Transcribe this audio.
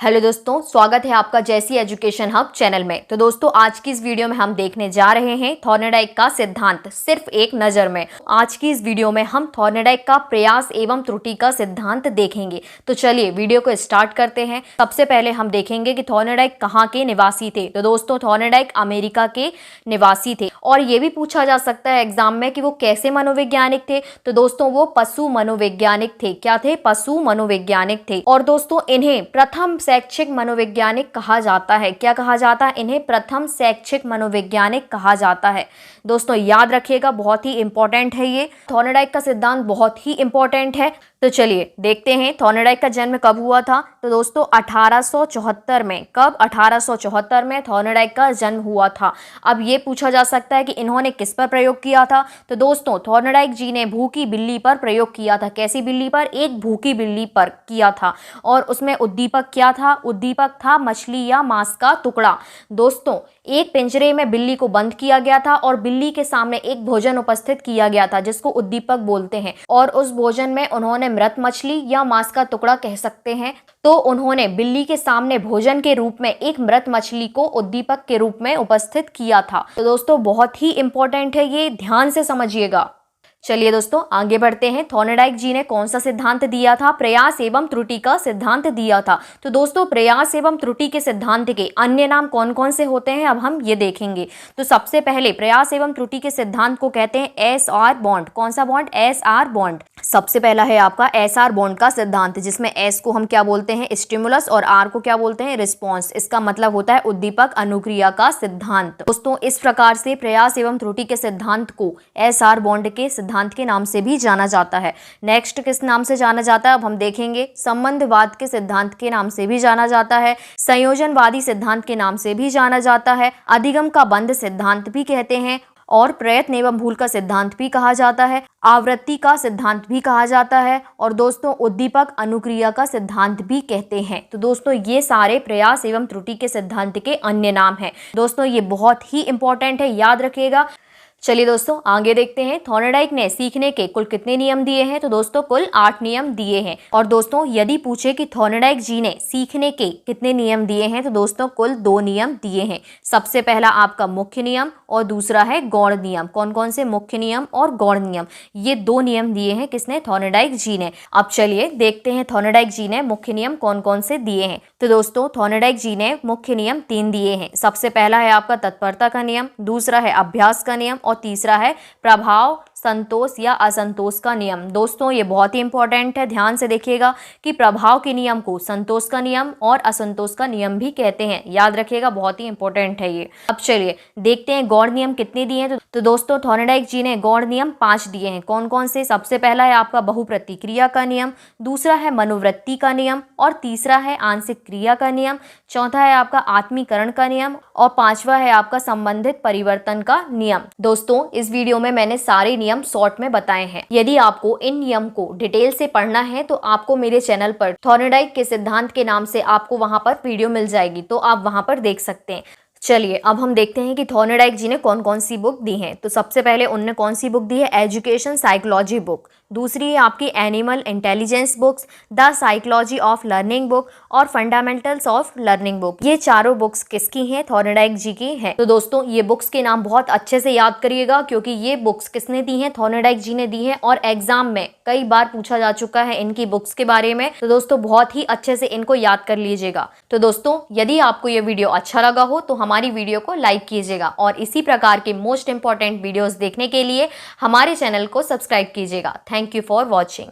Hello दोस्तों, स्वागत है आपका जैसी एजुकेशन हब चैनल में। तो दोस्तों, आज की इस वीडियो में हम देखने जा रहे हैं थॉर्नडाइक का सिद्धांत सिर्फ एक नज़र में। आज की इस वीडियो में हम थॉर्नडाइक का प्रयास एवं त्रुटि का सिद्धांत देखेंगे। तो चलिए वीडियो को स्टार्ट करते हैं। सबसे पहले हम देखेंगे कि थॉर्नडाइक कहाँ के निवासी थे। तो दोस्तों, थॉर्नडाइक अमेरिका के निवासी थे और ये भी पूछा जा सकता है एग्जाम में कि वो कैसे मनोवैज्ञानिक थे। तो दोस्तों, वो पशु मनोवैज्ञानिक थे। क्या थे? पशु मनोवैज्ञानिक थे। और दोस्तों, इन्हें प्रथम शैक्षिक मनोवैज्ञानिक कहा जाता है। क्या कहा जाता है? इन्हें प्रथम शैक्षिक मनोवैज्ञानिक कहा जाता है। दोस्तों याद रखिएगा, बहुत ही इंपॉर्टेंट है ये। थॉर्नडाइक का सिद्धांत बहुत ही इंपॉर्टेंट है। तो चलिए देखते हैं थॉर्नडाइक का जन्म कब हुआ था। तो दोस्तों 1874 में। कब? 1874 में थॉर्नडाइक का जन्म हुआ था। अब ये पूछा जा सकता है कि इन्होंने किस पर प्रयोग किया था। तो दोस्तों, थॉर्नडाइक जी ने भूखी बिल्ली पर प्रयोग किया था। कैसी बिल्ली पर? एक भूखी बिल्ली पर किया था। और उसमें उद्दीपक क्या था? उद्दीपक था मछली या मांस का टुकड़ा। दोस्तों, एक पिंजरे में बिल्ली को बंद किया गया था और बिल्ली के सामने एक भोजन उपस्थित किया गया था जिसको उद्दीपक बोलते हैं। और उस भोजन में उन्होंने मृत मछली या मांस का टुकड़ा कह सकते हैं। तो उन्होंने बिल्ली के सामने भोजन के रूप में एक मृत मछली को उद्दीपक के रूप में उपस्थित किया था। तो दोस्तों बहुत ही इंपॉर्टेंट है ये, ध्यान से समझिएगा। चलिए दोस्तों आगे बढ़ते हैं। थॉर्नडाइक जी ने कौन सा सिद्धांत दिया था? प्रयास एवं त्रुटि का सिद्धांत दिया था। तो दोस्तों, प्रयास एवं त्रुटि के सिद्धांत के अन्य नाम कौन कौन से होते हैं, अब हम ये देखेंगे। तो सबसे पहले प्रयास एवं त्रुटि के सिद्धांत को कहते हैं एस-आर बॉन्ड। कौन सा बॉन्ड? S-are bond. सबसे पहला है आपका एस-आर बॉन्ड का सिद्धांत, जिसमें एस को हम क्या बोलते हैं? स्टिमुलस, और आर को क्या बोलते हैं? रिस्पॉन्स। इसका मतलब होता है उद्दीपक अनुक्रिया का सिद्धांत। दोस्तों, इस प्रकार से प्रयास एवं त्रुटि के सिद्धांत को एस-आर बॉन्ड के सिद्धांत के नाम से भी जाना जाता है। नेक्स्ट किस नाम से जाना जाता है अब हम देखेंगे। संबंधवाद के सिद्धांत के नाम से भी जाना जाता है। संयोजनवादी सिद्धांत के नाम से भी जाना जाता है। अधिगम का बंध सिद्धांत भी कहते हैं और प्रयत्न एवं भूल का सिद्धांत भी कहा जाता है। आवृत्ति का सिद्धांत भी कहा जाता है। और दोस्तों, उद्दीपक अनुक्रिया का सिद्धांत भी कहते हैं। तो दोस्तों, ये सारे प्रयास एवं त्रुटि के सिद्धांत के अन्य नाम हैं। दोस्तों, ये बहुत ही इंपॉर्टेंट है, याद रखिएगा। चलिए दोस्तों आगे देखते हैं। थॉर्नडाइक ने सीखने के कुल कितने नियम दिए हैं? तो दोस्तों कुल 8 नियम दिए हैं। और दोस्तों यदि पूछे कि थॉर्नडाइक जी ने सीखने के कितने नियम दिए हैं, तो दोस्तों कुल 2 नियम दिए हैं। सबसे पहला आपका मुख्य नियम और दूसरा है गौण नियम। कौन कौन से? मुख्य नियम और गौण नियम। ये 2 नियम दिए हैं किसने? थॉर्नडाइक जी ने। अब चलिए देखते हैं थॉर्नडाइक जी ने मुख्य नियम कौन कौन से दिए हैं। तो दोस्तों थॉर्नडाइक जी ने मुख्य नियम 3 दिए हैं। सबसे पहला है आपका तत्परता का नियम, दूसरा है अभ्यास का नियम और तीसरा है प्रभाव, संतोष या असंतोष का नियम। दोस्तों ये बहुत ही इंपॉर्टेंट है, ध्यान से देखिएगा कि प्रभाव के नियम को संतोष का नियम और असंतोष का नियम भी कहते हैं। याद रखिएगा, बहुत ही इंपॉर्टेंट है ये। अब चलिए देखते हैं गौण नियम कितने दिए हैं। तो दोस्तों थॉर्नडाइक जी ने गौण नियम 5 दिए हैं। कौन कौन से? सबसे पहला है आपका बहुप्रतिक्रिया का नियम, दूसरा है मनोवृत्ति का नियम और तीसरा है आंशिक क्रिया का नियम, चौथा है आपका आत्मीकरण का नियम और पांचवा है आपका संबंधित परिवर्तन का नियम। दोस्तों इस वीडियो में मैंने सारे नियम शॉर्ट में बताए हैं। यदि आपको इन नियम को डिटेल से पढ़ना है तो आपको मेरे चैनल पर थॉर्नडाइक के सिद्धांत के नाम से आपको वहां पर वीडियो मिल जाएगी, तो आप वहां पर देख सकते हैं। चलिए अब हम देखते हैं कि थॉर्नडाइक जी ने कौन कौन सी बुक दी हैं। तो सबसे पहले उनने कौन सी बुक दी है? Education psychology book. दूसरी है आपकी animal intelligence books, the psychology of learning book और फंडामेंटल्स ऑफ लर्निंग बुक। ये चारों बुक्स किसकी हैं? थॉर्नडाइक जी की हैं। तो दोस्तों ये बुक्स के नाम बहुत अच्छे से याद करिएगा, क्योंकि ये बुक्स किसने दी हैं? थॉर्नडाइक जी ने दी हैं और एग्जाम में कई बार पूछा जा चुका है इनकी बुक्स के बारे में। तो दोस्तों बहुत ही अच्छे से इनको याद कर लीजिएगा। तो दोस्तों यदि आपको ये वीडियो अच्छा लगा हो तो हमारी वीडियो को लाइक कीजिएगा और इसी प्रकार के मोस्ट इंपॉर्टेंट वीडियोस देखने के लिए हमारे चैनल को सब्सक्राइब कीजिएगा। Thank you for watching.